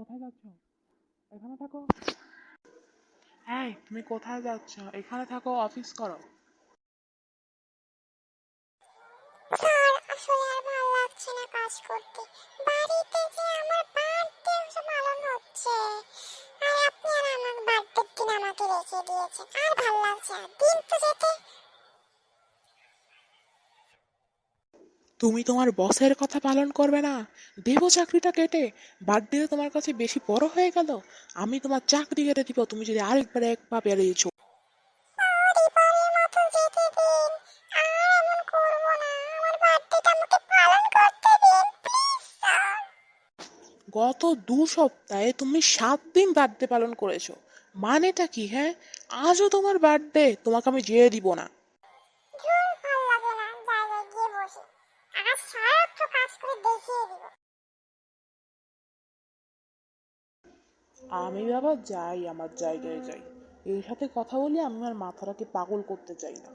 কোথায় যাচ্ছ? এখানে থাকো। হ্যাঁ, তুমি কোথায় যাচ্ছ? এখানে থাকো, অফিস করো। স্যার, আসলে আর ভালো লাগছে না কাজ করতে। বাড়িতে যে আমার বার্থডে পালন হচ্ছে, আর আপনি আর আমার বার্থডের দিন আমাকে রেখে দিয়েছেন। আর ভালো লাগছে না, দিন তো যেতে। তুমি তোমার বসের কথা পালন করবে না? দেবো চাকরিটা কেটে। বার্থডে তোমার কাছে বেশি বড় হয়ে গেল? আমি তোমার চাকরি কেটে দিব তুমি যদি আরেকবার এক পা বেরিয়েছো। স্যার, এবারের মতো যেতে দিন। আর এমন করব না, আমার বার্থডেটা আমাকে পালন করতে দিন প্লিজ স্যার। গত 2 সপ্তাহে তুমি 7 দিন বার্থডে পালন করেছো। মানেটা কি? হ্যাঁ, আজও তোমার বার্থডে, তোমাকে আমি যেয়ে দিব না। ধুর, ভালো লাগে না, জায়গায় গিয়ে বসি। আজ সারারাত কাজ করে দেখিয়ে দিব। আমি বাবা যাই, আমার জায়গায় যাই। এর সাথে কথা বলে আমি আর মাথাটাকে পাগল করতে চাই না।